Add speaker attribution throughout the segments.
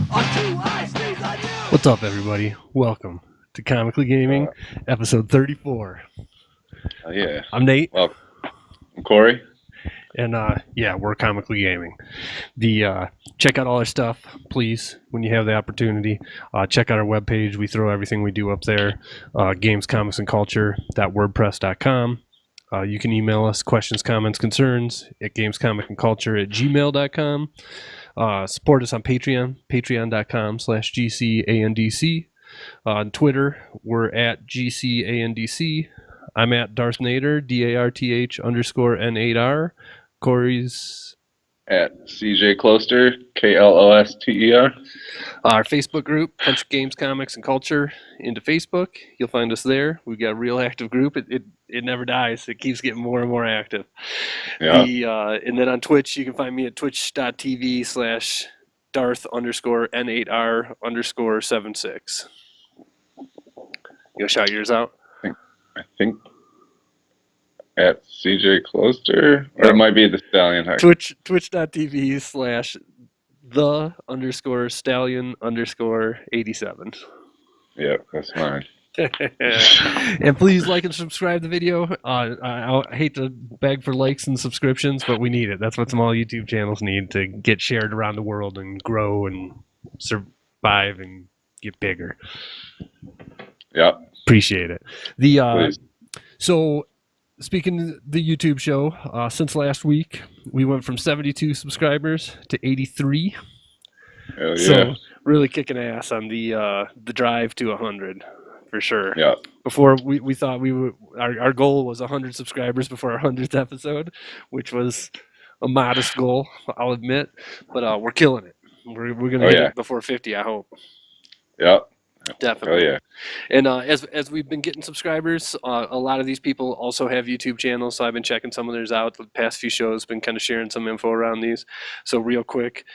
Speaker 1: What's up, everybody? Welcome to Comically Gaming, episode 34.
Speaker 2: Yeah.
Speaker 1: I'm Nate.
Speaker 2: Well, I'm Corey.
Speaker 1: And we're Comically Gaming. Check out all our stuff, please, when you have the opportunity. Check out our webpage. We throw everything we do up there. Games, Comics, and Culture.wordpress.com. You can email us questions, comments, concerns at gamescomicandculture@gmail.com. Support us on Patreon, patreon.com/GCANDC. On Twitter, we're at GCANDC. I'm at Darth Nader, DARTH_N8R. Corey's
Speaker 2: at CJ Closter, KLOSTER.
Speaker 1: Our Facebook group, Punch Games, Comics, and Culture, into Facebook. You'll find us there. We've got a real active group. It never dies. It keeps getting more and more active.
Speaker 2: Yeah.
Speaker 1: And then on Twitch, you can find me at twitch.tv/Darth_N8R_76. You gonna shout yours out?
Speaker 2: I think at CJ Closter, or it might be the Stallion Heart.
Speaker 1: Twitch.tv/the_Stallion_87.
Speaker 2: Yeah, that's mine.
Speaker 1: And please like and subscribe to the video. I hate to beg for likes and subscriptions, but we need it. That's what small YouTube channels need to get shared around the world and grow and survive and get bigger.
Speaker 2: Yeah.
Speaker 1: Appreciate it. So speaking of the YouTube show, since last week, we went from 72 subscribers to 83.
Speaker 2: Hell yeah.
Speaker 1: So really kicking ass on the drive to 100 for sure.
Speaker 2: Yeah.
Speaker 1: Before we thought we would, our goal was 100 subscribers before our 100th episode, which was a modest goal, I'll admit, but we're killing it. We're gonna hit it before 50, I hope.
Speaker 2: Yeah.
Speaker 1: Definitely.
Speaker 2: Oh yeah.
Speaker 1: And as we've been getting subscribers, a lot of these people also have YouTube channels, so I've been checking some of theirs out. The past few shows, been kind of sharing some info around these. So real quick,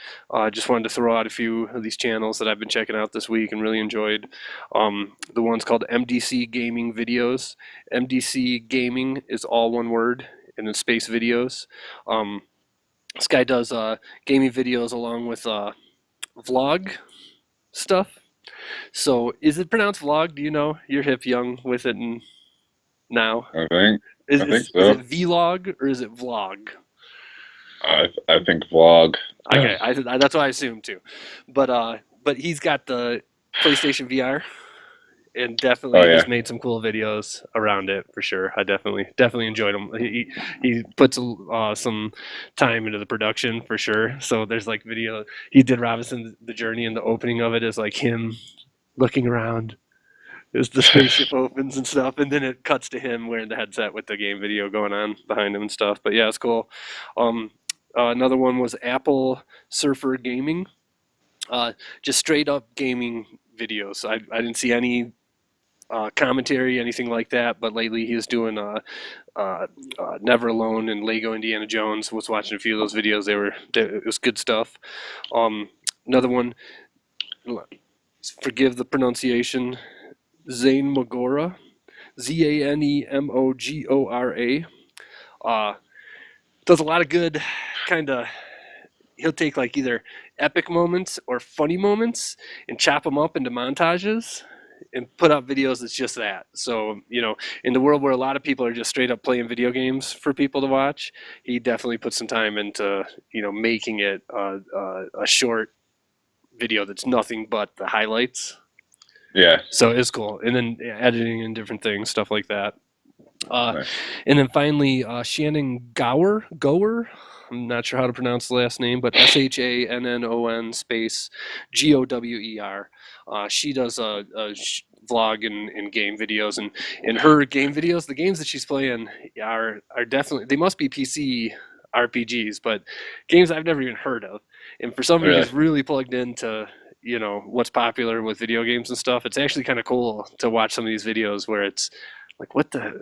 Speaker 1: just wanted to throw out a few of these channels that I've been checking out this week and really enjoyed. The one's called MDC Gaming Videos. MDC Gaming is all one word, and then space videos. This guy does gaming videos along with vlog stuff. So, is it pronounced vlog? Do you know? You're hip, young with it now.
Speaker 2: I think so.
Speaker 1: Is it vlog or is it vlog?
Speaker 2: I think vlog.
Speaker 1: Okay, that's what I assumed too. But he's got the PlayStation VR, and definitely has made some cool videos around it for sure. I definitely enjoyed him. He puts some time into the production for sure. So there's like video he did Robinson the Journey, and the opening of it is like him looking around as the spaceship opens and stuff, and then it cuts to him wearing the headset with the game video going on behind him and stuff. But yeah, it's cool. Another one was Apple Surfer Gaming, just straight up gaming videos. I didn't see any commentary, anything like that, but lately he was doing Never Alone and Lego Indiana Jones. Was watching a few of those videos. It was good stuff. Another one, forgive the pronunciation, Zane Magora, ZANEMOGORA. Does a lot of good kind of, he'll take like either epic moments or funny moments and chop them up into montages and put out videos that's just that. So, in the world where a lot of people are just straight up playing video games for people to watch, he definitely put some time into, making it a short video that's nothing but the highlights.
Speaker 2: Yeah.
Speaker 1: So it's cool. And then editing and different things, stuff like that. Nice. And then finally, Shannon Gower, I'm not sure how to pronounce the last name, but SHANNON space GOWER. She does a vlog and game videos, and in her game videos, the games that she's playing are definitely, they must be PC RPGs, but games I've never even heard of. And for somebody who's really plugged into what's popular with video games and stuff, it's actually kind of cool to watch some of these videos where it's like, what the,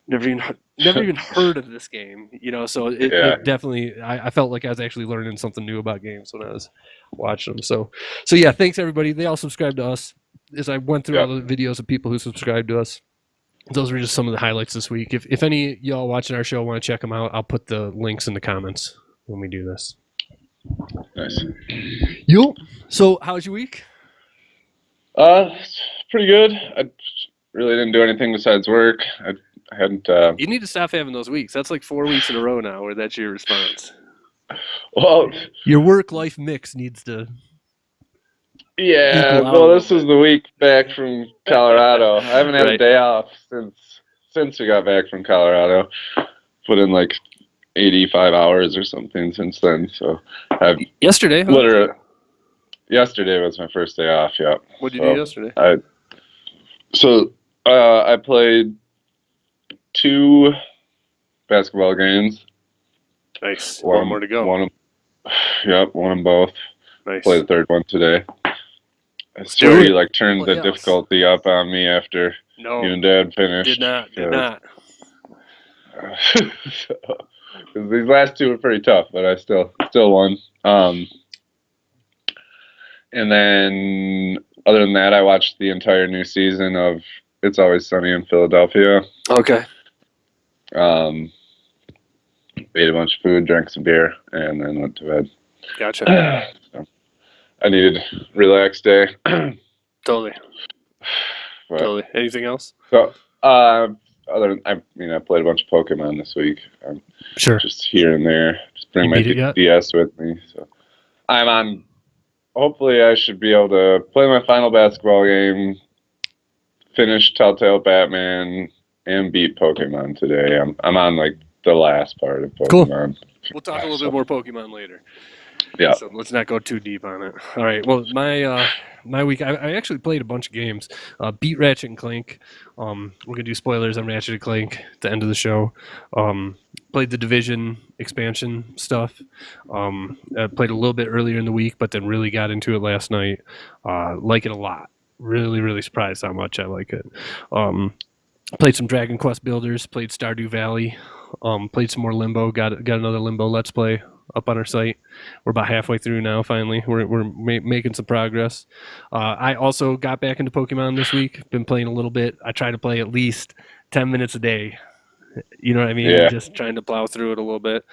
Speaker 1: never even heard of this game, so it definitely, I felt like I was actually learning something new about games when I was watching them. So yeah, thanks everybody. They all subscribe to us. As I went through all the videos of people who subscribe to us, those were just some of the highlights this week. If any of y'all watching our show want to check them out, I'll put the links in the comments when we do this.
Speaker 2: Nice.
Speaker 1: Yup. So, how's your week?
Speaker 2: It's pretty good. I really didn't do anything besides work. I hadn't.
Speaker 1: You need to stop having those weeks. That's like 4 weeks in a row now where that's your response.
Speaker 2: Well,
Speaker 1: Your work-life mix needs to
Speaker 2: yeah.
Speaker 1: equal out a
Speaker 2: Well,
Speaker 1: little
Speaker 2: this is
Speaker 1: bit.
Speaker 2: the week back from Colorado. I haven't had a
Speaker 1: Right.
Speaker 2: day off since we got back from Colorado. Put in like 85 hours or something since then. So I've
Speaker 1: Yesterday, huh?
Speaker 2: literally. Yesterday was my first day off. Yeah.
Speaker 1: What did you do yesterday?
Speaker 2: I played 2 basketball games.
Speaker 1: Nice. One more to go.
Speaker 2: Won them both.
Speaker 1: Nice.
Speaker 2: Play the third one today. I
Speaker 1: Let's
Speaker 2: swear
Speaker 1: do it.
Speaker 2: you like turned the
Speaker 1: Playoffs.
Speaker 2: difficulty up on me after
Speaker 1: No,
Speaker 2: you and Dad finished.
Speaker 1: did not.
Speaker 2: Because these last 2 were pretty tough, but I still won. And then other than that, I watched the entire new season of It's Always Sunny in Philadelphia.
Speaker 1: Okay.
Speaker 2: Ate a bunch of food, drank some beer, and then went to bed.
Speaker 1: Gotcha.
Speaker 2: So, I needed a relaxed day.
Speaker 1: Totally.
Speaker 2: But,
Speaker 1: Totally. Anything else?
Speaker 2: So, other than, I played a bunch of Pokemon this week.
Speaker 1: Sure.
Speaker 2: Just here and there. Just bring
Speaker 1: You
Speaker 2: my
Speaker 1: beat it yet?
Speaker 2: DS with me. So, I'm on. Hopefully, I should be able to play my final basketball game, finish Telltale Batman, and beat Pokemon today. I'm on like the last part of Pokemon.
Speaker 1: Cool. We'll talk a little bit more Pokemon later.
Speaker 2: Yeah.
Speaker 1: So let's not go too deep on it. All right. Well, my week, I actually played a bunch of games. Beat Ratchet and Clank. We're gonna do spoilers on Ratchet and Clank at the end of the show. Played the Division expansion stuff. I played a little bit earlier in the week, but then really got into it last night. Like it a lot. Really, really surprised how much I like it. Played some Dragon Quest Builders. Played Stardew Valley. Played some more Limbo. Got another Limbo Let's Play up on our site. We're about halfway through now. Finally, we're making some progress. I also got back into Pokemon this week. Been playing a little bit. I try to play at least 10 minutes a day. You know what I mean?
Speaker 2: Yeah.
Speaker 1: Just trying to plow through it a little bit.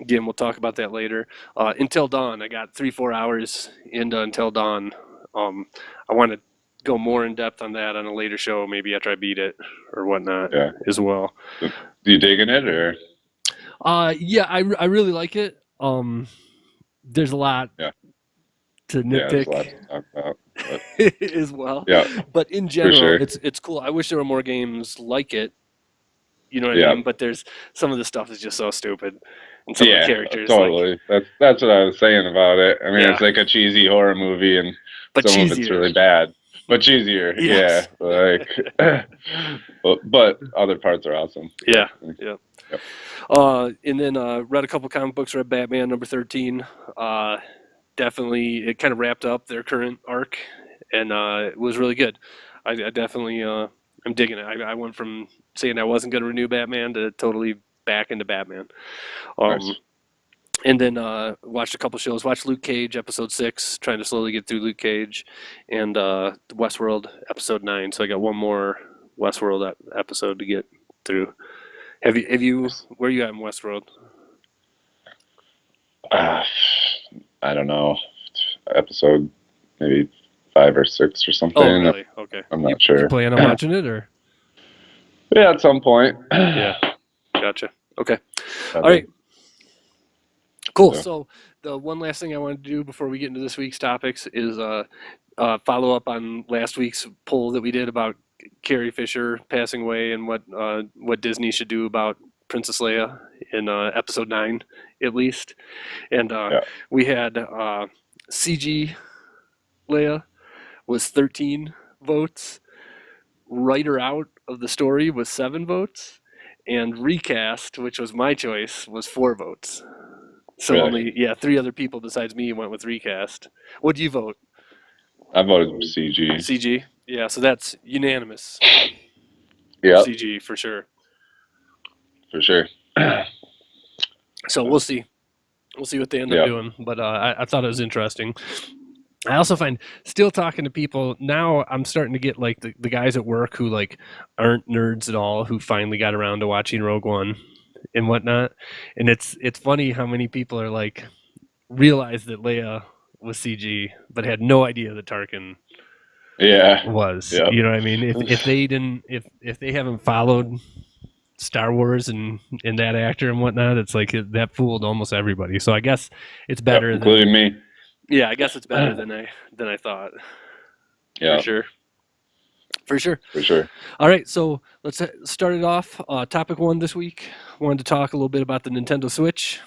Speaker 1: Again, we'll talk about that later. Until Dawn, I got 3-4 hours into Until Dawn. I want to go more in depth on that on a later show, maybe after I beat it or whatnot as well.
Speaker 2: Do you digging it or?
Speaker 1: Yeah, I really like it. There's a lot to
Speaker 2: Yeah, there's
Speaker 1: nitpick
Speaker 2: a lot to talk about.
Speaker 1: as well.
Speaker 2: Yeah.
Speaker 1: But in general,
Speaker 2: sure.
Speaker 1: it's cool. I wish there were more games like it. You know what I mean? But there's some of the stuff is just so stupid, and some of the characters.
Speaker 2: Totally. That's what I was saying about it. I mean, it's like a cheesy horror movie, and
Speaker 1: but
Speaker 2: some
Speaker 1: cheesier.
Speaker 2: of it's really bad, but cheesier.
Speaker 1: Yes.
Speaker 2: Yeah, like, but other parts are awesome.
Speaker 1: Yeah.
Speaker 2: Yep.
Speaker 1: And then read a couple comic books. Read Batman #13. Definitely, it kind of wrapped up their current arc, and it was really good. I definitely, I'm digging it. I went from saying I wasn't going to renew Batman to totally back into Batman.
Speaker 2: Nice.
Speaker 1: And then watched a couple shows. Watched Luke Cage episode 6, trying to slowly get through Luke Cage, and Westworld episode 9. So I got one more Westworld episode to get through. Have you? Where are you at in Westworld?
Speaker 2: I don't know. Episode maybe 5 or 6 or something.
Speaker 1: Oh, really? Okay.
Speaker 2: I'm not sure.
Speaker 1: You plan on watching it or?
Speaker 2: Yeah, at some point.
Speaker 1: Yeah. Gotcha. Okay. All right. Cool. So the one last thing I wanted to do before we get into this week's topics is follow up on last week's poll that we did about Carrie Fisher passing away and what Disney should do about Princess Leia in episode 9 at least. And we had CG Leia was 13 votes. Writer out of the story was 7 votes. And recast, which was my choice, was 4 votes. So
Speaker 2: really?
Speaker 1: only 3 other people besides me went with recast. What do you vote?
Speaker 2: I voted CG.
Speaker 1: CG? Yeah, so that's unanimous.
Speaker 2: Yeah,
Speaker 1: CG for sure.
Speaker 2: for sure.
Speaker 1: So we'll see. We'll see what they end up doing. But I thought it was interesting. I also find still talking to people now, I'm starting to get like the guys at work who like aren't nerds at all, who finally got around to watching Rogue One and whatnot. And it's funny how many people are like realized that Leia was CG, but had no idea that Tarkin
Speaker 2: Yeah.
Speaker 1: was.
Speaker 2: Yeah.
Speaker 1: You know what I mean? If they didn't, if they haven't followed Star Wars and that actor and whatnot, it's like that fooled almost everybody. So I guess it's better
Speaker 2: including
Speaker 1: than
Speaker 2: me.
Speaker 1: yeah. I guess it's better than I thought.
Speaker 2: Yeah.
Speaker 1: For sure. For sure.
Speaker 2: For sure.
Speaker 1: All right, so let's start it off. Topic one this week. Wanted to talk a little bit about the Nintendo Switch.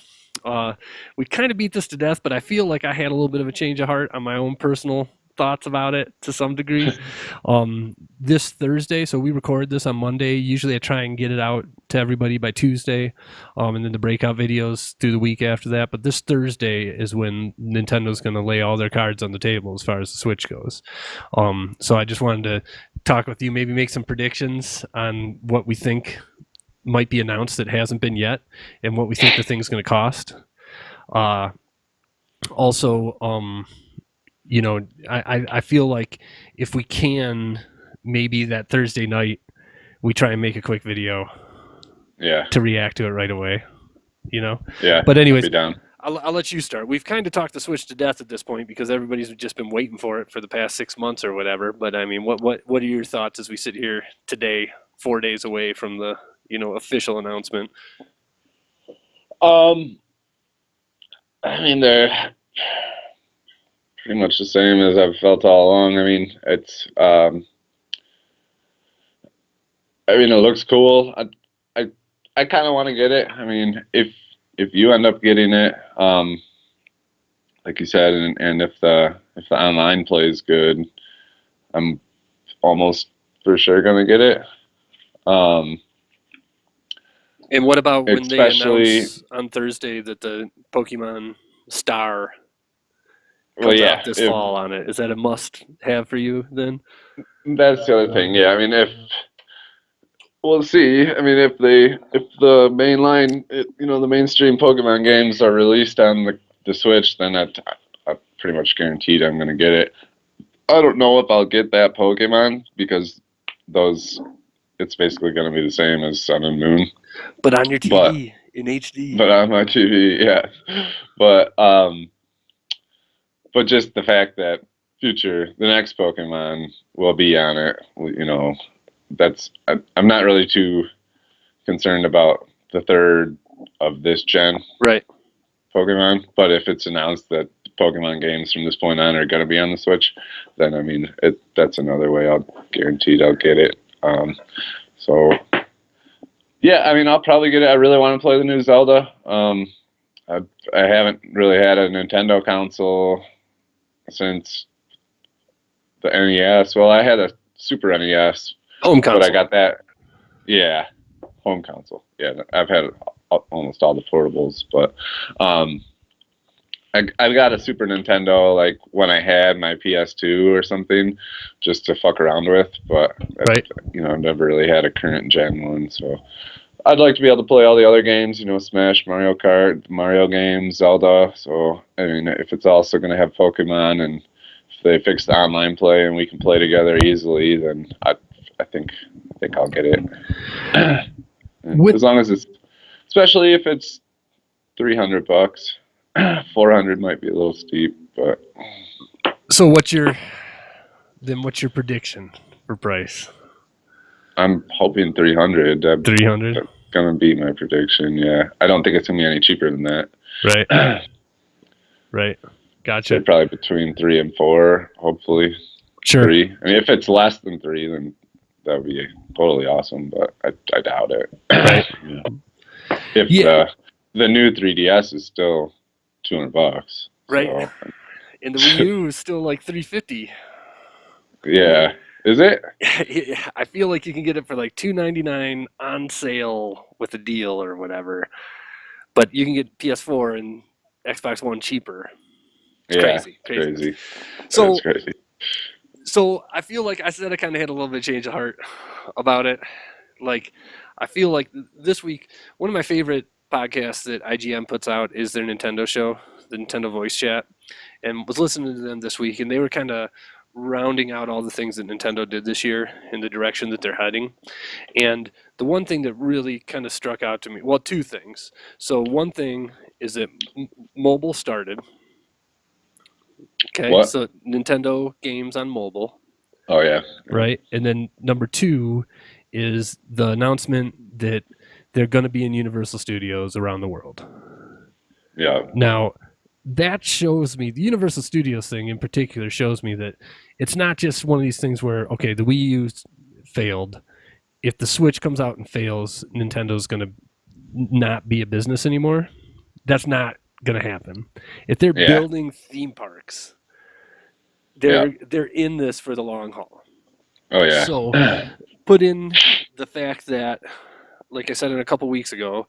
Speaker 1: We kind of beat this to death, but I feel like I had a little bit of a change of heart on my own personal thoughts about it to some degree. This Thursday, so we record this on Monday. Usually I try and get it out to everybody by Tuesday, and then the breakout videos through the week after that. But this Thursday is when Nintendo's going to lay all their cards on the table as far as the Switch goes. So I just wanted to talk with you, maybe make some predictions on what we think might be announced that hasn't been yet, and what we think the thing's going to cost. Also, you know, I feel like if we can, maybe that Thursday night, we try and make a quick video.
Speaker 2: Yeah.
Speaker 1: To react to it right away. You know.
Speaker 2: Yeah.
Speaker 1: But anyways,
Speaker 2: I'll be down.
Speaker 1: I'll let you start. We've kind of talked the Switch to death at this point because everybody's just been waiting for it for the past 6 months or whatever. But I mean, what are your thoughts as we sit here today, 4 days away from the official announcement?
Speaker 2: I mean, they're pretty much the same as I've felt all along. I mean, it's it looks cool. I kind of want to get it. I mean, if you end up getting it, like you said, and if the online plays good, I'm almost for sure gonna get it.
Speaker 1: And what about when they announce on Thursday that the Pokemon Star comes out this fall on it? Is that a must-have for you then?
Speaker 2: That's the other thing. Yeah, I mean, if we'll see. I mean, if the mainline, the mainstream Pokemon games are released on the Switch, then I'm pretty much guaranteed I'm gonna get it. I don't know if I'll get that Pokemon because it's basically gonna be the same as Sun and Moon.
Speaker 1: But on your TV in HD.
Speaker 2: But on my TV, yeah. But just the fact that the next Pokemon will be on it, I'm not really too concerned about the third of this gen Pokemon. But if it's announced that Pokemon games from this point on are going to be on the Switch, then I mean that's another way I'll get it. So yeah, I mean I'll probably get it. I really want to play the new Zelda. I haven't really had a Nintendo console since the NES. Well, I had a Super NES.
Speaker 1: Home console.
Speaker 2: But I got that. Yeah, home console. Yeah, I've had almost all the portables, but I got a Super Nintendo like when I had my PS2 or something, just to fuck around with. But I've never really had a current gen one, so I'd like to be able to play all the other games. Smash, Mario Kart, Mario games, Zelda. So I mean, if it's also going to have Pokemon, and if they fix the online play and we can play together easily, then I think I'll get it. As long as it's, especially if it's $300, 400 might be a little steep, but.
Speaker 1: So what's your prediction for price?
Speaker 2: I'm hoping 300.
Speaker 1: 300.
Speaker 2: That's gonna be my prediction. Yeah, I don't think it's gonna be any cheaper than that.
Speaker 1: Right. Right. Gotcha.
Speaker 2: So probably between 3 and 4, hopefully.
Speaker 1: Sure.
Speaker 2: 3. I mean, if it's less than 3, then that would be totally awesome. But I doubt it.
Speaker 1: Right.
Speaker 2: If the new 3DS is still $200,
Speaker 1: right?
Speaker 2: So.
Speaker 1: And the Wii U is still like $350.
Speaker 2: Yeah. Is it?
Speaker 1: I feel like you can get it for like $299 on sale with a deal or whatever. But you can get PS4 and Xbox One cheaper. It's crazy. So
Speaker 2: that's crazy.
Speaker 1: So I feel like I said I kind of had a little bit of change of heart about it. Like I feel like this week, one of my favorite podcasts that IGN puts out is their Nintendo show, the Nintendo Voice Chat, and was listening to them this week, and they were kind of rounding out all the things that Nintendo did this year in the direction that they're heading. And the one thing that really kind of struck out to me, well, two things. So one thing is that mobile started. Okay,
Speaker 2: What?
Speaker 1: so Nintendo games on mobile.
Speaker 2: Oh yeah.
Speaker 1: Right, and then number two is the announcement that they're going to be in Universal Studios around the world.
Speaker 2: Yeah.
Speaker 1: Now, that shows me, the Universal Studios thing in particular shows me that it's not just one of these things where, okay, the Wii U failed. If the Switch comes out and fails, Nintendo's going to not be a business anymore. That's not going to happen. If they're building theme parks, they're in this for the long haul.
Speaker 2: Oh yeah.
Speaker 1: So put in the fact that, like I said a couple weeks ago,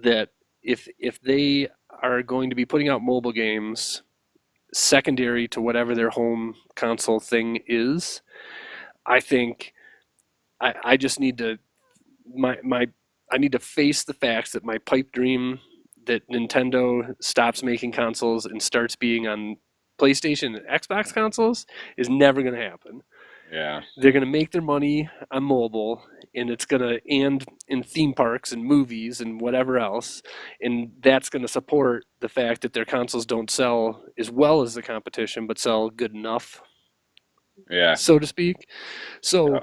Speaker 1: that if they are going to be putting out mobile games secondary to whatever their home console thing is, I think I just need to I need to face the facts that my pipe dream that Nintendo stops making consoles and starts being on PlayStation and Xbox consoles is never going to happen.
Speaker 2: Yeah.
Speaker 1: They're going to make their money on mobile, and it's going to end in theme parks and movies and whatever else, and that's going to support the fact that their consoles don't sell as well as the competition, but sell good enough, so to speak. So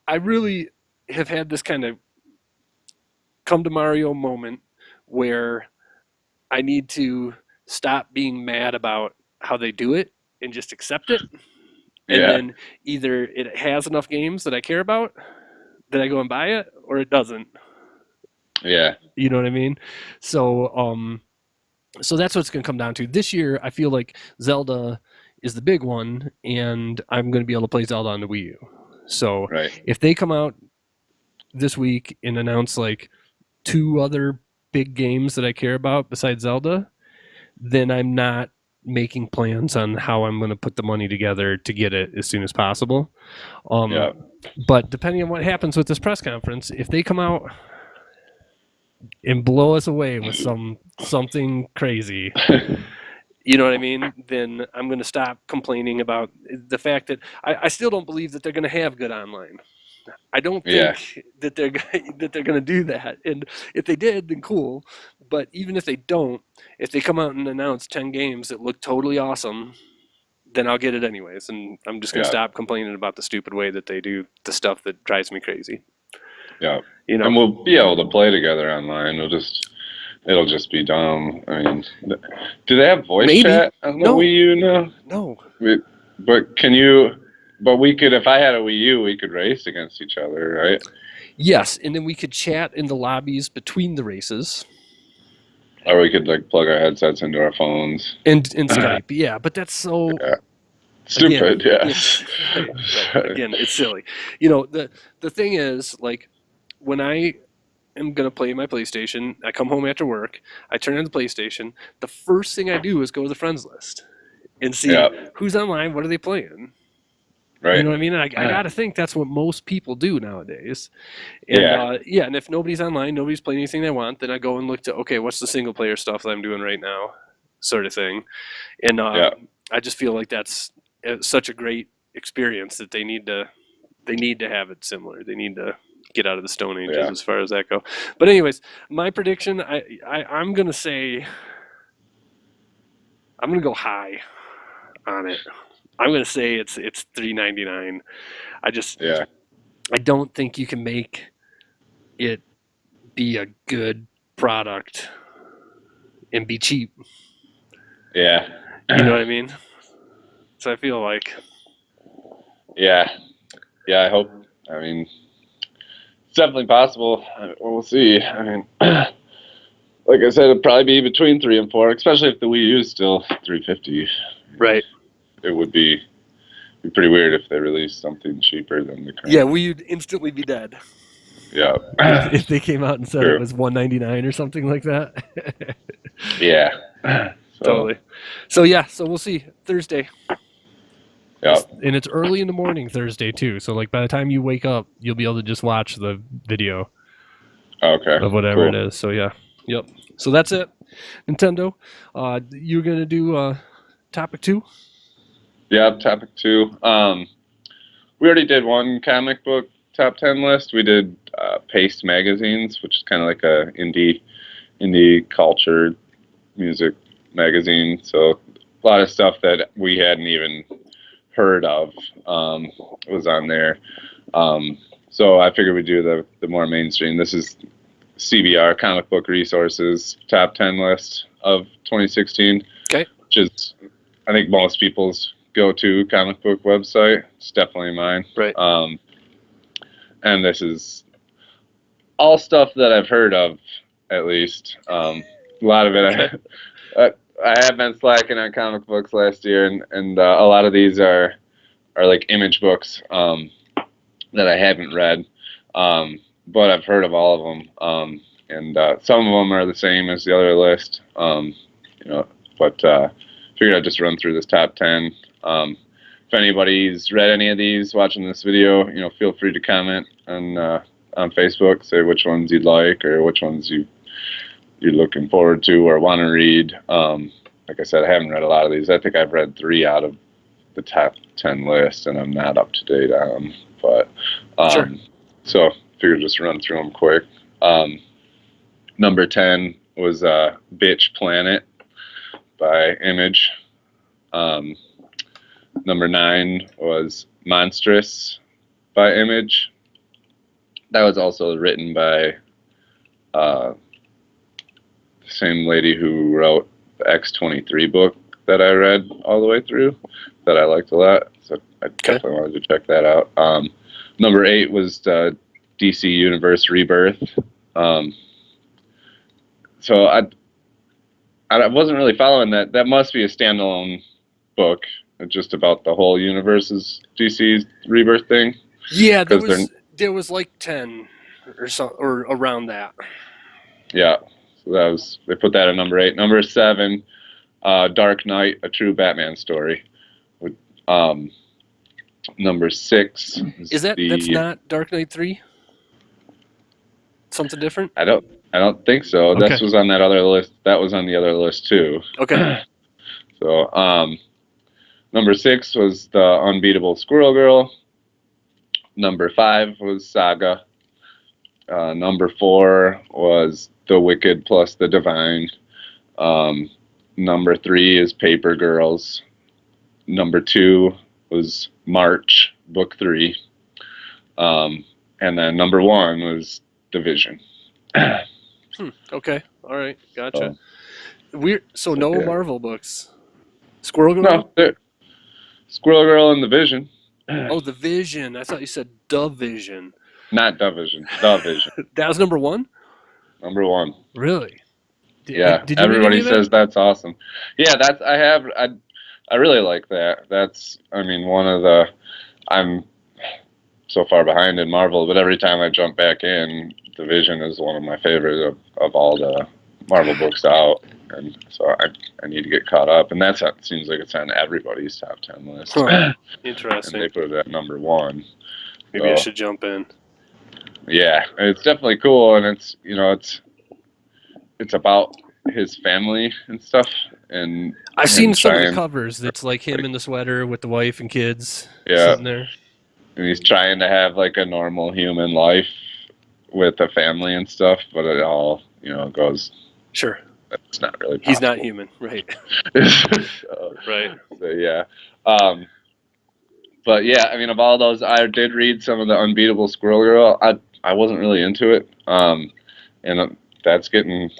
Speaker 1: I really have had this kind of come to Mario moment where I need to stop being mad about how they do it and just accept it. And then either it has enough games that I care about that I go and buy it, or it doesn't.
Speaker 2: Yeah.
Speaker 1: You know what I mean? So so that's what it's going to come down to. This year, I feel like Zelda is the big one, and I'm going to be able to play Zelda on the Wii U. So if they come out this week and announce like 2 other big games that I care about besides Zelda, then I'm not making plans on how I'm going to put the money together to get it as soon as possible. But depending on what happens with this press conference, if they come out and blow us away with something crazy, you know what I mean? Then I'm going to stop complaining about the fact that I still don't believe that they're going to have good online. I don't think that they're going to do that. And if they did, then cool. But even if they don't, if they come out and announce 10 games that look totally awesome, then I'll get it anyways. And I'm just going to stop complaining about the stupid way that they do the stuff that drives me crazy.
Speaker 2: Yeah.
Speaker 1: You know?
Speaker 2: And we'll be able to play together online. It'll just be dumb. I mean, do they have voice chat on the Wii U now?
Speaker 1: No.
Speaker 2: But can you... But we could, if I had a Wii U, we could race against each other, right?
Speaker 1: Yes, and then we could chat in the lobbies between the races.
Speaker 2: Or we could like plug our headsets into our phones.
Speaker 1: And Skype, yeah, but that's so
Speaker 2: stupid.
Speaker 1: Again, it's silly. You know, the thing is, like, when I am gonna play my PlayStation, I come home after work, I turn on the PlayStation. The first thing I do is go to the friends list and see who's online, what are they playing.
Speaker 2: Right.
Speaker 1: You know what I mean? I got to think that's what most people do nowadays. And, and if nobody's online, nobody's playing anything they want, then I go and look to, okay, what's the single player stuff that I'm doing right now, sort of thing. And I just feel like that's such a great experience that they need to have it similar. They need to get out of the Stone Ages as far as that go. But anyways, my prediction, I'm going to say, I'm going to go high on it. I'm going to say it's $3.99. I don't think you can make it be a good product and be cheap.
Speaker 2: Yeah.
Speaker 1: You know what I mean? So I feel like.
Speaker 2: Yeah. Yeah, I hope. I mean, it's definitely possible. We'll see. I mean, like I said, it'd probably be between 3 and 4, especially if the Wii U is still $350.
Speaker 1: Right.
Speaker 2: It would be pretty weird if they released something cheaper than the current.
Speaker 1: Yeah, we'd instantly be dead.
Speaker 2: Yeah.
Speaker 1: If they came out and said it was $199 or something like that.
Speaker 2: Yeah.
Speaker 1: Totally. So we'll see Thursday.
Speaker 2: Yeah.
Speaker 1: And it's early in the morning Thursday too. So like by the time you wake up, you'll be able to just watch the video.
Speaker 2: Okay.
Speaker 1: Of whatever it is. So yeah. Yep. So that's it. Nintendo. You're gonna do topic 2?
Speaker 2: Yeah, topic 2. We already did one comic book top 10 list. We did Paste magazines, which is kind of like a indie culture music magazine. So a lot of stuff that we hadn't even heard of was on there. So I figured we'd do the more mainstream. This is CBR, Comic Book Resources, top 10 list of 2016.
Speaker 1: Okay.
Speaker 2: Which is, I think, most people's go-to comic book website. It's definitely mine.
Speaker 1: Right.
Speaker 2: And this is all stuff that I've heard of, at least. A lot of it, I have been slacking on comic books last year, and a lot of these are like image books that I haven't read, but I've heard of all of them. And some of them are the same as the other list, but figured I'd just run through this top 10. If anybody's read any of these watching this video, feel free to comment on Facebook, say which ones you'd like or which ones you're looking forward to or want to read. Like I said, I haven't read a lot of these. I think I've read 3 out of the top 10 list, and I'm not up to date on them. But
Speaker 1: Sure.
Speaker 2: So figured just run through them quick. Number 10 was Bitch Planet by Image. Number 9 was Monstrous by Image. That was also written by the same lady who wrote the X-23 book that I read all the way through, that I liked a lot. So I definitely wanted to check that out. Number 8 was DC Universe Rebirth. So I wasn't really following that. That must be a standalone book, just about the whole universe's DC Rebirth thing.
Speaker 1: Yeah, there was like 10 or around that.
Speaker 2: Yeah, so they put that at number 8. Number 7, Dark Knight: A True Batman Story. Number 6
Speaker 1: is that's not Dark Knight 3? Something different?
Speaker 2: I don't think so.
Speaker 1: Okay.
Speaker 2: This was on that other list. That was on the other list too.
Speaker 1: Okay.
Speaker 2: So number 6 was The Unbeatable Squirrel Girl. Number 5 was Saga. Number 4 was The Wicked plus the Divine. Number 3 is Paper Girls. Number 2 was March, Book 3. And then number 1 was Division.
Speaker 1: Okay. All right. Gotcha.
Speaker 2: So,
Speaker 1: Weird. So no
Speaker 2: yeah.
Speaker 1: Marvel books. Squirrel Girl?
Speaker 2: No, Squirrel Girl and The Vision.
Speaker 1: Oh, The Vision. I thought you said Division.
Speaker 2: Not Division. The Vision.
Speaker 1: That was number 1?
Speaker 2: Number 1.
Speaker 1: Really?
Speaker 2: Yeah.
Speaker 1: Did you read
Speaker 2: Everybody
Speaker 1: any of that?
Speaker 2: says that's awesome. Yeah, I really like that. That's, one of the, I'm so far behind in Marvel, but every time I jump back in, Division is one of my favorites of all the Marvel books out. And so I need to get caught up. And it seems like it's on everybody's top 10 list.
Speaker 1: Huh. Interesting.
Speaker 2: And they put it at number 1.
Speaker 1: Maybe I should jump in.
Speaker 2: Yeah, it's definitely cool, and it's it's about his family and stuff. And
Speaker 1: I've seen some of the
Speaker 2: trying-
Speaker 1: covers. It's like him in the sweater with the wife and kids
Speaker 2: Yeah.
Speaker 1: sitting there.
Speaker 2: And he's trying to have like a normal human life with a family and stuff, but it all goes.
Speaker 1: Sure.
Speaker 2: It's not really possible.
Speaker 1: He's not human, right? Right.
Speaker 2: So yeah. But yeah, of all those, I did read some of the Unbeatable Squirrel Girl. I wasn't really into it. And that's getting,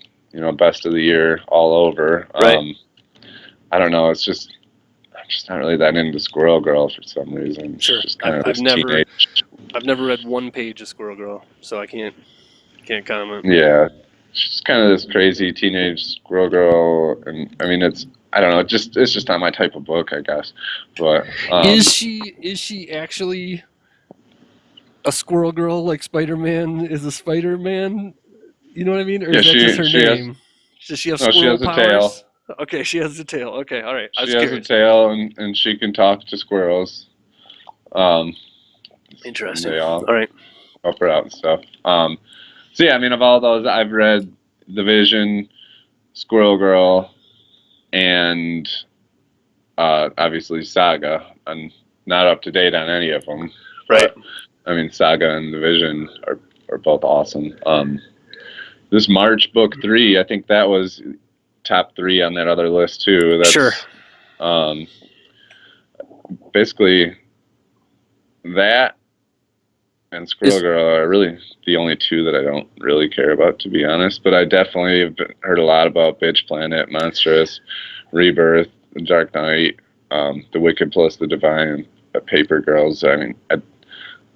Speaker 2: best of the year all over.
Speaker 1: Right.
Speaker 2: I don't know. I'm just not really that into Squirrel Girl for some reason.
Speaker 1: Sure.
Speaker 2: It's just kind of
Speaker 1: I've
Speaker 2: this
Speaker 1: never-
Speaker 2: teenage.
Speaker 1: I've never read one page of Squirrel Girl, so I can't comment.
Speaker 2: Yeah. She's kind of this crazy teenage squirrel girl, and I don't know, it's just not my type of book, I guess. But
Speaker 1: Is she actually a squirrel girl like Spider-Man is a Spider-Man? You know what I mean? Or
Speaker 2: Yeah,
Speaker 1: is that just her
Speaker 2: she has-
Speaker 1: name? Does she have
Speaker 2: No, she
Speaker 1: squirrel
Speaker 2: has a
Speaker 1: powers? Okay, she has a tail. Okay, all right. I was
Speaker 2: she has a
Speaker 1: curious.
Speaker 2: tail, and she can talk to squirrels.
Speaker 1: Interesting.
Speaker 2: They all
Speaker 1: All right.
Speaker 2: help her out and stuff. So yeah, of all those, I've read The Vision, Squirrel Girl, and obviously Saga. I'm not up to date on any of them.
Speaker 1: Right.
Speaker 2: I mean, Saga and The Vision are both awesome. This March book 3, I think that was top 3 on that other list too. That's,
Speaker 1: Sure.
Speaker 2: Basically, that and Squirrel Girl are really the only 2 that I don't really care about, to be honest. But I definitely have heard a lot about Bitch Planet, Monstrous, Rebirth, The Dark Knight, The Wicked plus the Divine, Paper Girls. I mean,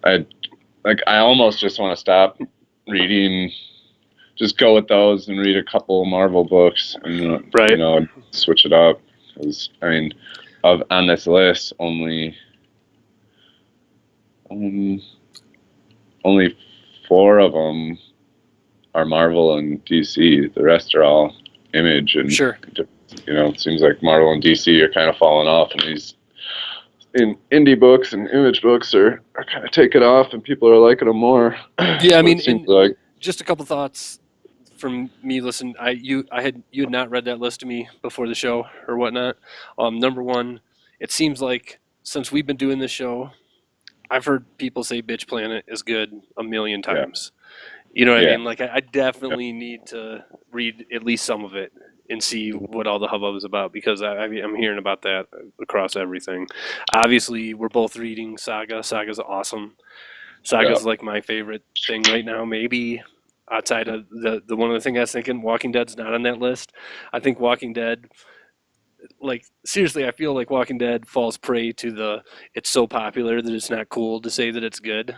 Speaker 2: I almost just want to stop reading. Just go with those and read a couple Marvel books, and
Speaker 1: right.
Speaker 2: Switch it up. Because I mean, on this list, only 4 of them are Marvel and DC. The rest are all Image, and
Speaker 1: sure.
Speaker 2: It seems like Marvel and DC are kind of falling off, and these indie books and Image books are kind of taking off, and people are liking them more.
Speaker 1: Yeah, I mean,
Speaker 2: like
Speaker 1: just a couple thoughts from me. Listen, you had not read that list to me before the show or whatnot. Number one, it seems like since we've been doing this show, I've heard people say Bitch Planet is good a million times. Yeah. You know what I mean? Like, I definitely need to read at least some of it and see what all the hubbub is about, because I'm hearing about that across everything. Obviously, we're both reading Saga. Saga's awesome. Saga's like my favorite thing right now, maybe outside of the one other thing I was thinking. Walking Dead's not on that list. I think Walking Dead, like, seriously, I feel like Walking Dead falls prey to it's so popular that it's not cool to say that it's good.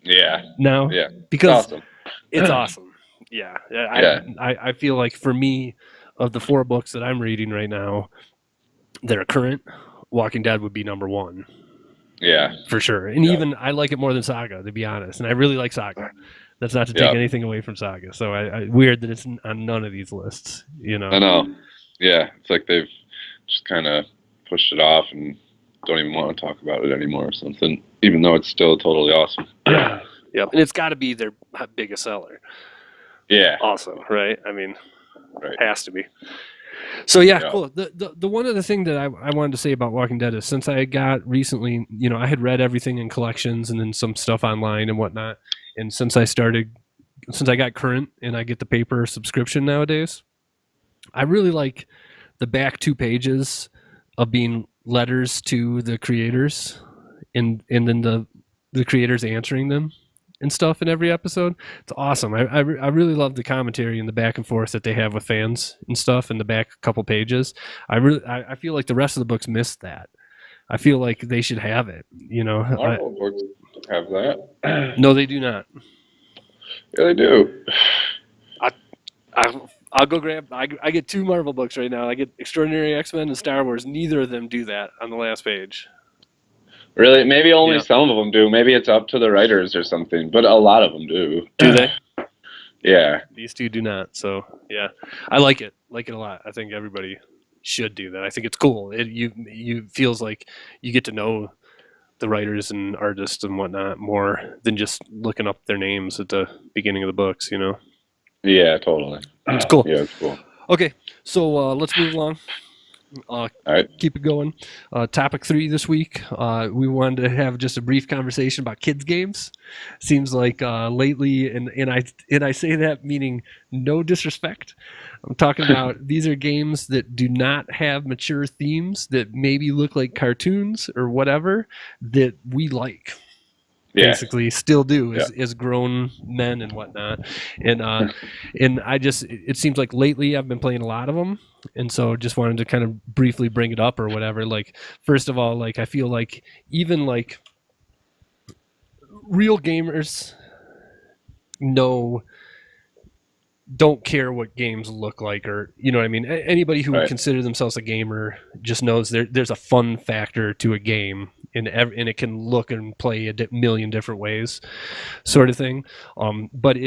Speaker 2: Yeah.
Speaker 1: No.
Speaker 2: Yeah.
Speaker 1: Because
Speaker 2: awesome.
Speaker 1: It's awesome. Yeah. I feel like for me, of the 4 books that I'm reading right now that are current, Walking Dead would be number 1.
Speaker 2: Yeah.
Speaker 1: For sure. And even I like it more than Saga, to be honest. And I really like Saga. That's not to take anything away from Saga. So weird that it's on none of these lists,
Speaker 2: I know. Yeah. It's like they've just kind of pushed it off and don't even want to talk about it anymore or something, even though it's still totally awesome.
Speaker 1: Yeah. Yep. And it's got to be their biggest seller.
Speaker 2: Yeah.
Speaker 1: Also, right? I mean, has to be. So cool. The one other thing that I wanted to say about Walking Dead is, since I got recently, I had read everything in collections and then some stuff online and whatnot. And since I got current and I get the paper subscription nowadays, I really like the back 2 pages of being letters to the creators, and then the creators answering them and stuff in every episode. It's awesome. I really love the commentary and the back and forth that they have with fans and stuff in the back couple pages. I feel like the rest of the books missed that. I feel like they should have it.
Speaker 2: Marvel books have that.
Speaker 1: No, they do not.
Speaker 2: Yeah, they do.
Speaker 1: I'll go grab. I get 2 Marvel books right now. I get Extraordinary X-Men and Star Wars. Neither of them do that on the last page.
Speaker 2: Really? Maybe only some of them do. Maybe it's up to the writers or something, but a lot of them do.
Speaker 1: Do they?
Speaker 2: Yeah.
Speaker 1: These 2 do not. So, yeah. I like it. Like it a lot. I think everybody should do that. I think it's cool. You feels like you get to know the writers and artists and whatnot more than just looking up their names at the beginning of the books,
Speaker 2: Yeah, totally.
Speaker 1: It's cool.
Speaker 2: Yeah, it's cool.
Speaker 1: Okay, so let's move along.
Speaker 2: All right.
Speaker 1: Keep it going. Topic 3 this week. We wanted to have just a brief conversation about kids games. Seems like lately, and I say that meaning no disrespect. I'm talking about these are games that do not have mature themes, that maybe look like cartoons or whatever, that we like. Basically still do as grown men and whatnot. And it seems like lately I've been playing a lot of them, and so just wanted to kind of briefly bring it up or whatever. Like, first of all, like, I feel like even like real gamers don't care what games look like, or you know what I mean. Anybody who would consider themselves a gamer just knows there's a fun factor to a game, and it can look and play a million different ways, sort of thing. But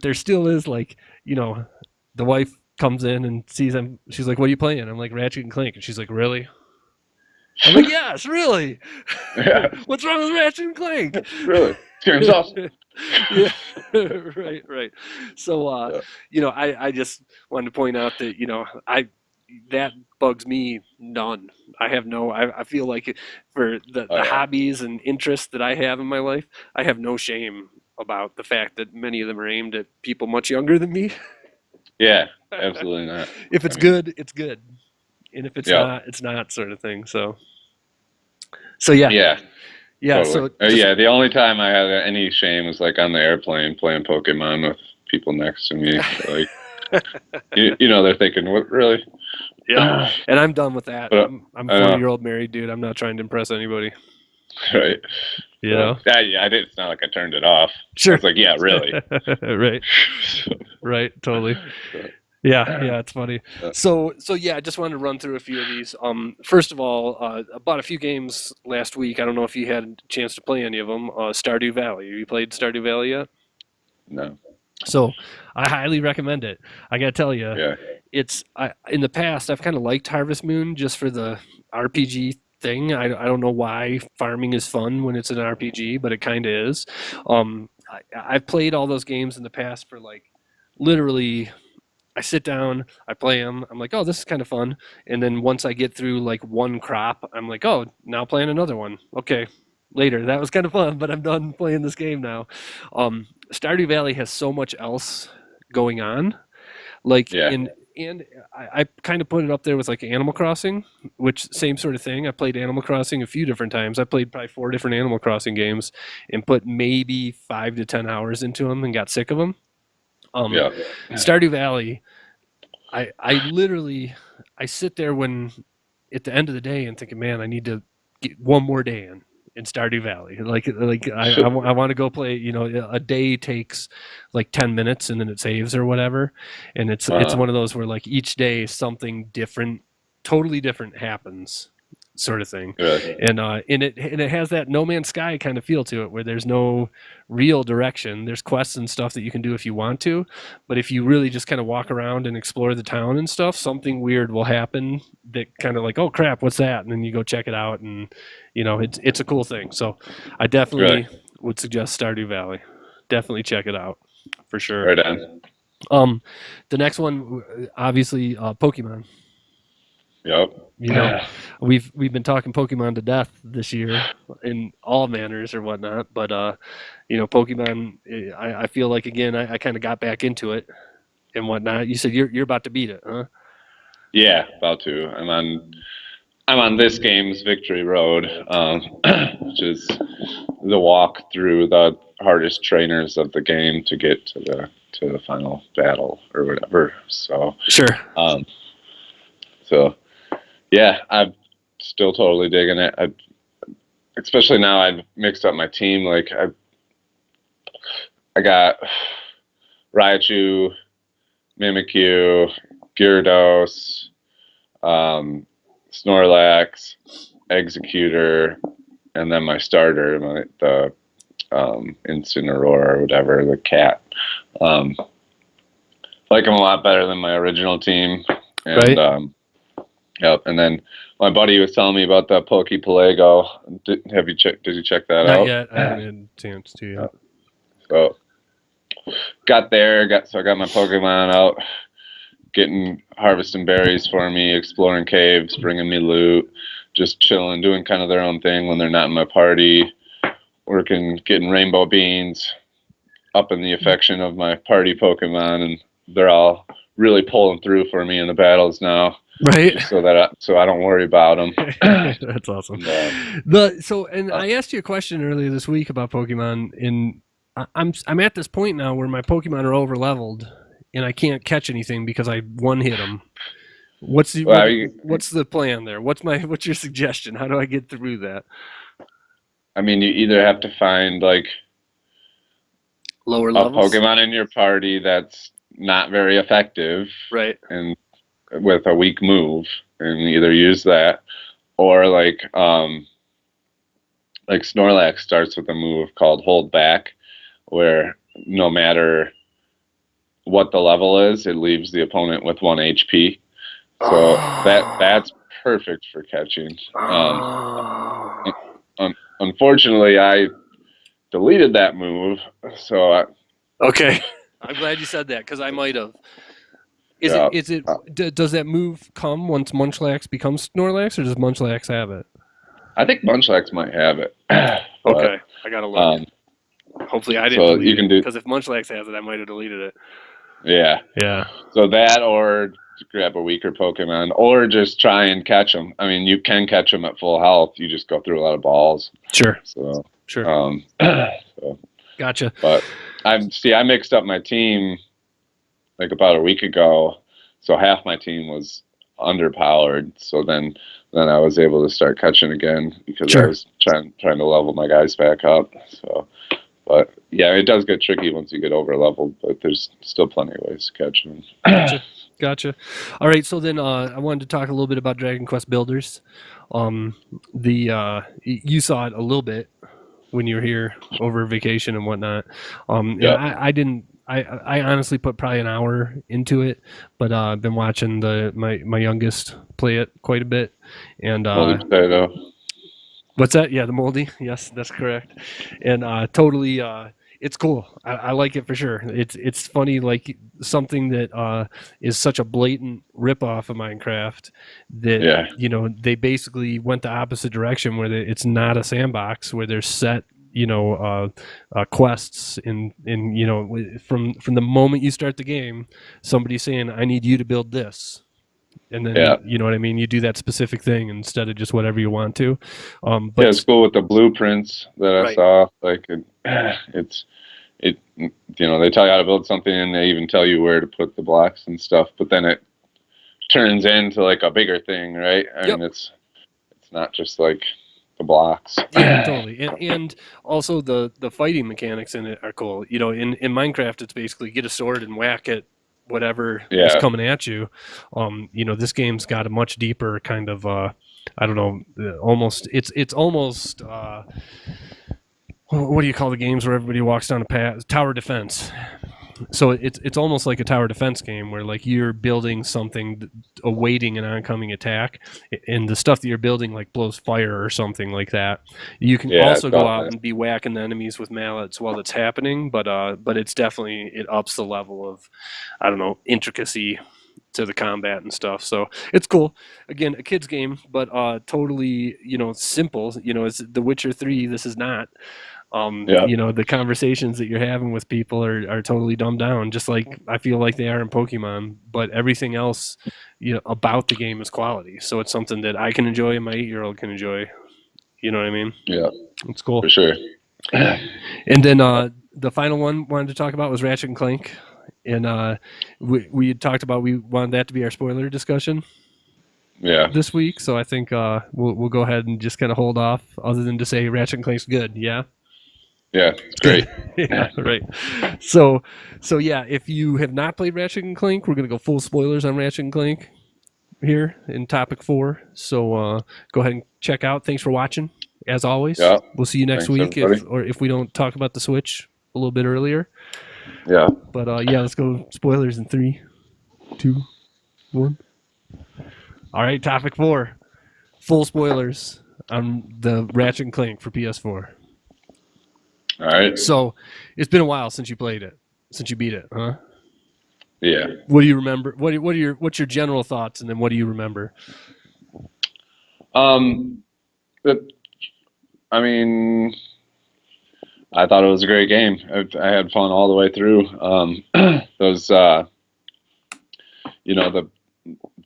Speaker 1: there still is, like, the wife comes in and sees them. She's like, "What are you playing?" I'm like, "Ratchet and Clank," and she's like, "Really?" I'm like, "Yes, really."
Speaker 2: Yeah.
Speaker 1: What's wrong with Ratchet and Clank?
Speaker 2: Really, game's awesome.
Speaker 1: Yeah, right. So, I just wanted to point out that, that bugs me none. I feel like for the
Speaker 2: Oh, yeah.
Speaker 1: hobbies and interests that I have in my life, I have no shame about the fact that many of them are aimed at people much younger than me.
Speaker 2: Yeah, absolutely not.
Speaker 1: If it's
Speaker 2: I mean,
Speaker 1: good, it's good. And if it's
Speaker 2: yeah,
Speaker 1: not, it's not, sort of thing. So yeah.
Speaker 2: yeah,
Speaker 1: Yeah,
Speaker 2: totally.
Speaker 1: so just
Speaker 2: Yeah, the only time I had any shame was like on the airplane playing Pokemon with people next to me. Like, they're thinking, "What really?"
Speaker 1: yeah. And I'm done with that.
Speaker 2: But
Speaker 1: I'm
Speaker 2: I know,
Speaker 1: 40-year-old married dude. I'm not trying to impress anybody,
Speaker 2: right?
Speaker 1: you
Speaker 2: So,
Speaker 1: know.
Speaker 2: yeah, I did. It's not like I turned it off. I
Speaker 1: Sure.
Speaker 2: was like, "Yeah, really."
Speaker 1: Right. Right, totally. Yeah, it's funny. So yeah, I just wanted to run through a few of these. First of all, I bought a few games last week. I don't know if you had a chance to play any of them. Stardew Valley. You played Stardew Valley yet?
Speaker 2: No.
Speaker 1: So I highly recommend it. I gotta tell you,
Speaker 2: Yeah.
Speaker 1: in the past I've kind of liked Harvest Moon just for the RPG thing. I don't know why farming is fun when it's an RPG, but it kind of is. I've played all those games in the past for like literally. I sit down, I play them. I'm like, oh, this is kind of fun. And then once I get through like one crop, I'm like, oh, now playing another one. Okay, later. That was kind of fun, but I'm done playing this game now. Stardew Valley has so much else going on. Like
Speaker 2: Yeah.
Speaker 1: and I kind of put it up there with like Animal Crossing, which same sort of thing. I played Animal Crossing a few different times. I played probably 4 different Animal Crossing games and put maybe 5 to 10 hours into them and got sick of them.
Speaker 2: Yeah.
Speaker 1: Stardew Valley, I literally I sit there when at the end of the day and thinking, man, I need to get one more day in Stardew Valley. I want to go play. You know, a day takes like 10 minutes and then it saves or whatever, and it's one of those where like each day something different, totally different happens, sort of thing.
Speaker 2: Yeah.
Speaker 1: And it has that No Man's Sky kind of feel to it, where there's no real direction. There's quests and stuff that you can do if you want to, but if you really just kind of walk around and explore the town and stuff, something weird will happen that kind of like, oh crap, what's that? And then you go check it out, and it's a cool thing. So I definitely would suggest Stardew Valley. Definitely check it out for sure.
Speaker 2: Right on.
Speaker 1: The next one, obviously, Pokemon.
Speaker 2: Yep.
Speaker 1: You know, we've been talking Pokemon to death this year in all manners or whatnot, but Pokemon. I feel like again, I kind of got back into it and whatnot. You said you're about to beat it, huh?
Speaker 2: Yeah, about to. I'm on this game's victory road, which is the walk through the hardest trainers of the game to get to the final battle or whatever. So
Speaker 1: Sure.
Speaker 2: So yeah, I'm still totally digging it. Especially now I've mixed up my team. Like I got Raichu, Mimikyu, Gyarados, Snorlax, Executor, and then my starter, the Incineroar or whatever, the cat. Like him a lot better than my original team. And,
Speaker 1: right.
Speaker 2: Yep. And then my buddy was telling me about the Pokepelago. Did you check that
Speaker 1: Not
Speaker 2: out?
Speaker 1: yet. I haven't had a chance to yet.
Speaker 2: So got there, I got my Pokemon out, harvesting berries for me, exploring caves, bringing me loot, just chilling, doing kind of their own thing when they're not in my party, getting rainbow beans, upping the affection of my party Pokemon, and they're all really pulling through for me in the battles now.
Speaker 1: Right.
Speaker 2: So I don't worry about them.
Speaker 1: That's awesome. And I asked you a question earlier this week about Pokemon, and I'm at this point now where my Pokemon are over leveled and I can't catch anything because I one hit them. What's the plan there? What's your suggestion? How do I get through that?
Speaker 2: I mean, you either have to find like
Speaker 1: lower levels,
Speaker 2: Pokemon in your party that's not very effective,
Speaker 1: right?
Speaker 2: And with a weak move, and either use that, or like Snorlax starts with a move called Hold Back, where no matter what the level is, it leaves the opponent with 1 HP. So that's perfect for catching. Unfortunately, I deleted that move. So
Speaker 1: okay, I'm glad you said that because I might have. Is
Speaker 2: Yeah.
Speaker 1: it is it does that move come once Munchlax becomes Snorlax, or does Munchlax have it?
Speaker 2: I think Munchlax might have it. But,
Speaker 1: Okay, I gotta look. Hopefully, I didn't
Speaker 2: so
Speaker 1: delete
Speaker 2: you can
Speaker 1: it,
Speaker 2: do,
Speaker 1: because if Munchlax has it, I might have deleted it.
Speaker 2: yeah.
Speaker 1: Yeah.
Speaker 2: So that, or grab a weaker Pokemon, or just try and catch them. I mean, you can catch them at full health. You just go through a lot of balls.
Speaker 1: Sure.
Speaker 2: So,
Speaker 1: Sure.
Speaker 2: so,
Speaker 1: Gotcha.
Speaker 2: but I mixed up my team like about a week ago. So half my team was underpowered. So then I was able to start catching again because I
Speaker 1: Sure.
Speaker 2: was trying to level my guys back up. So, but yeah, it does get tricky once you get over leveled, but there's still plenty of ways to catch them.
Speaker 1: Gotcha. All right, so then I wanted to talk a little bit about Dragon Quest Builders. You saw it a little bit when you were here over vacation and whatnot. And
Speaker 2: Yeah.
Speaker 1: I didn't. I honestly put probably an hour into it, but I've been watching my youngest play it quite a bit. And
Speaker 2: Moldy potato.
Speaker 1: what's that? Yeah, the moldy. Yes, that's correct. And totally, it's cool. I like it for sure. It's funny, like something that is such a blatant ripoff of Minecraft that
Speaker 2: Yeah.
Speaker 1: they basically went the opposite direction, where it's not a sandbox where there's set quests in from the moment you start the game, somebody's saying, I need you to build this. And then
Speaker 2: Yeah.
Speaker 1: you know what I mean. You do that specific thing instead of just whatever you want to. But
Speaker 2: Yeah, it's cool with the blueprints that I
Speaker 1: Right.
Speaker 2: saw. Like it they tell you how to build something, and they even tell you where to put the blocks and stuff. But then it turns into like a bigger thing, right? I
Speaker 1: Yep.
Speaker 2: mean, it's not just like the blocks.
Speaker 1: Yeah, totally. And also the fighting mechanics in it are cool. In Minecraft, it's basically get a sword and whack at whatever is
Speaker 2: Yeah.
Speaker 1: coming at you. This game's got a much deeper kind of I don't know, almost it's almost what do you call the games where everybody walks down a path? Tower defense. So it's almost like a tower defense game where like you're building something awaiting an oncoming attack, and the stuff that you're building like blows fire or something like that. You can
Speaker 2: Yeah,
Speaker 1: also go
Speaker 2: it's
Speaker 1: out
Speaker 2: awesome.
Speaker 1: and be whacking the enemies with mallets while it's happening, but it's definitely, it ups the level of, I don't know, intricacy to the combat and stuff. So it's cool. Again, a kid's game, but totally simple. It's The Witcher 3. This is not.
Speaker 2: Yeah.
Speaker 1: The conversations that you're having with people are totally dumbed down, just like I feel like they are in Pokemon. But everything else, about the game is quality. So it's something that I can enjoy and my 8-year-old can enjoy. You know what I mean?
Speaker 2: Yeah,
Speaker 1: It's cool.
Speaker 2: for sure.
Speaker 1: And then the final one wanted to talk about was Ratchet and Clank, and we had talked about, we wanted that to be our spoiler discussion
Speaker 2: Yeah.
Speaker 1: this week. So I think we'll go ahead and just kind of hold off, other than to say Ratchet and Clank's good. Yeah.
Speaker 2: Yeah, it's great.
Speaker 1: Yeah, right. So yeah, if you have not played Ratchet and Clank, we're gonna go full spoilers on Ratchet and Clank here in topic 4. So go ahead and check out. Thanks for watching. As always,
Speaker 2: Yeah.
Speaker 1: we'll see you next
Speaker 2: Thanks,
Speaker 1: week, if we don't talk about the Switch a little bit earlier.
Speaker 2: Yeah.
Speaker 1: But yeah, let's go spoilers in 3, 2, 1. All right, topic 4. Full spoilers on the Ratchet and Clank for PS4.
Speaker 2: All right.
Speaker 1: So it's been a while since you played it, since you beat it, huh?
Speaker 2: Yeah.
Speaker 1: What do you remember? What's your general thoughts, and then what do you remember?
Speaker 2: I mean, I thought it was a great game. I had fun all the way through. Those,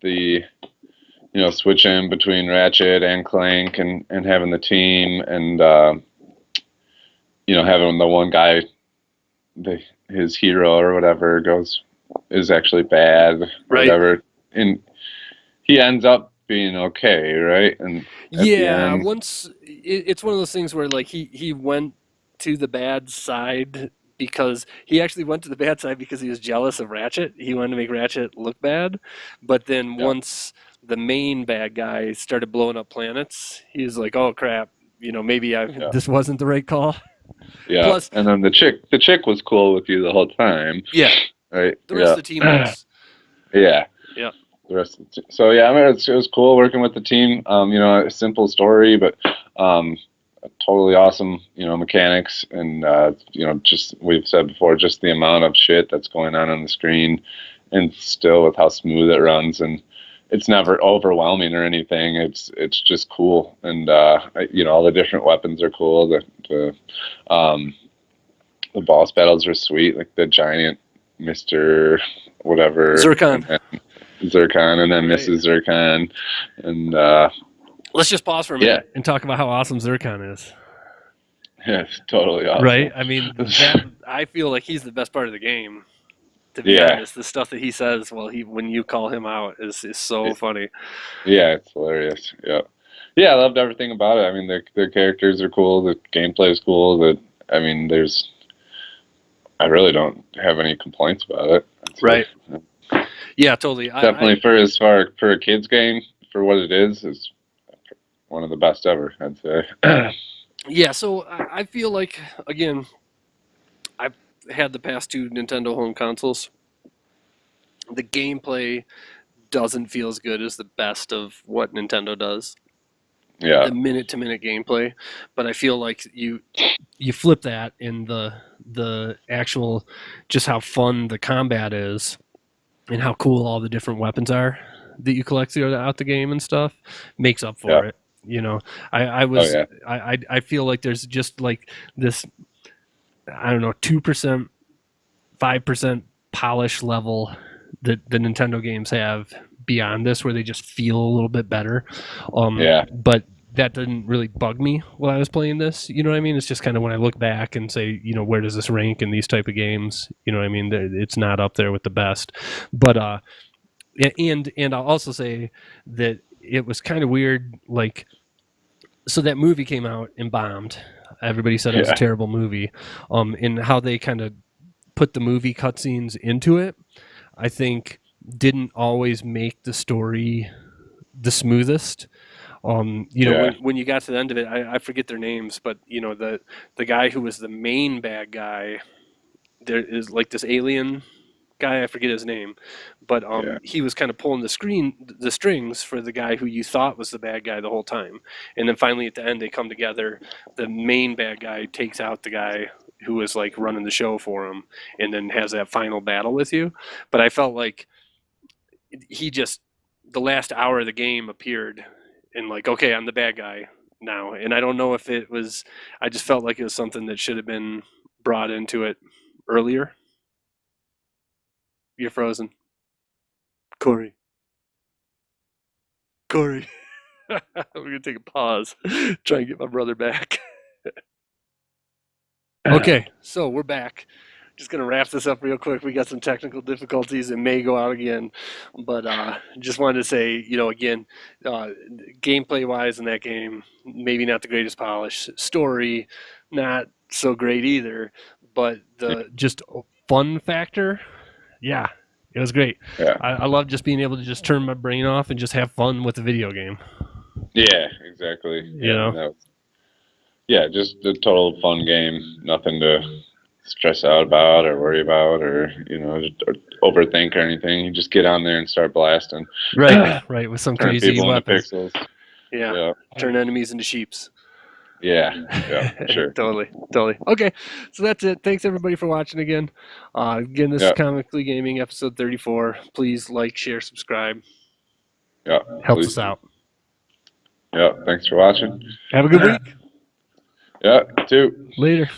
Speaker 2: the switching between Ratchet and Clank, and having the team, and having the one guy, his hero or whatever is actually bad,
Speaker 1: Right.
Speaker 2: whatever, and he ends up being okay, right? And at the
Speaker 1: Yeah,
Speaker 2: end,
Speaker 1: once it's one of those things where like he went to the bad side, because he actually went to the bad side because he was jealous of Ratchet. He wanted to make Ratchet look bad, but then
Speaker 2: Yeah.
Speaker 1: once the main bad guy started blowing up planets, he was like, "Oh crap, maybe this wasn't the right call."
Speaker 2: yeah.
Speaker 1: Plus-
Speaker 2: and then the chick was cool with you the whole time,
Speaker 1: Yeah,
Speaker 2: right?
Speaker 1: the rest of the team was.
Speaker 2: Yeah.
Speaker 1: Yeah.
Speaker 2: The rest of the team. So yeah, I mean, it was cool working with the team. A simple story, but totally awesome. Mechanics, and just we've said before, just the amount of shit that's going on the screen, and still with how smooth it runs, and it's never overwhelming or anything. It's just cool, and all the different weapons are cool. The boss battles are sweet, like the giant Mr. whatever
Speaker 1: Zircon,
Speaker 2: and then
Speaker 1: Right.
Speaker 2: Mrs. Zircon, and
Speaker 1: let's just pause for a minute and talk about how awesome Zircon is.
Speaker 2: yeah, it's totally awesome.
Speaker 1: Right? I mean, I feel like he's the best part of the game. To be honest, the stuff that he says when you call him out is so funny.
Speaker 2: Yeah, it's hilarious. Yeah, I loved everything about it. I mean, the characters are cool. The gameplay is cool. I really don't have any complaints about it.
Speaker 1: Right. Yeah, totally.
Speaker 2: Definitely for a kid's game, for what it is one of the best ever, I'd say.
Speaker 1: Yeah, so I feel like, again, I've had the past 2 Nintendo home consoles. The gameplay doesn't feel as good as the best of what Nintendo does.
Speaker 2: Yeah.
Speaker 1: The minute-to-minute gameplay, but I feel like you flip that in the actual, just how fun the combat is and how cool all the different weapons are that you collect throughout the game and stuff makes up for it. I feel like there's just like this, I don't know, 2%, 5% polish level that the Nintendo games have beyond this, where they just feel a little bit better. But that didn't really bug me while I was playing this. You know what I mean? It's just kind of when I look back and say, where does this rank in these type of games? You know what I mean? It's not up there with the best. But and I'll also say that it was kind of weird. Like, so that movie came out and bombed. Everybody said it was a terrible movie. And how they kind of put the movie cutscenes into it, I think, didn't always make the story the smoothest. When you got to the end of it, I forget their names, but the guy who was the main bad guy, there is like this alien guy, I forget his name, but he was kind of pulling the strings for the guy who you thought was the bad guy the whole time, and then finally at the end they come together. The main bad guy takes out the guy who was like running the show for him, and then has that final battle with you. But I felt like the last hour of the game appeared and like, okay, I'm the bad guy now. And I don't know if I just felt like it was something that should have been brought into it earlier. You're frozen. Corey. We're going to take a pause. Try and get my brother back. Okay, so we're back. Just going to wrap this up real quick. We got some technical difficulties. It may go out again. But just wanted to say, again, gameplay-wise in that game, maybe not the greatest polish. Story, not so great either. But the just fun factor, yeah, it was great.
Speaker 2: Yeah.
Speaker 1: I love just being able to just turn my brain off and just have fun with the video game.
Speaker 2: Yeah, exactly. Just a total fun game. Nothing to stress out about or worry about or or overthink or anything. You just get on there and start blasting.
Speaker 1: Right, with some crazy weapons.
Speaker 2: Yeah.
Speaker 1: Turn enemies into sheeps.
Speaker 2: Yeah, sure.
Speaker 1: Totally. Okay, so that's it. Thanks everybody for watching again. Again, this is Comically Gaming episode 34. Please like, share, subscribe.
Speaker 2: Yeah,
Speaker 1: helps us out.
Speaker 2: Yeah, thanks for watching.
Speaker 1: Have a good week.
Speaker 2: Yeah, too.
Speaker 1: Later.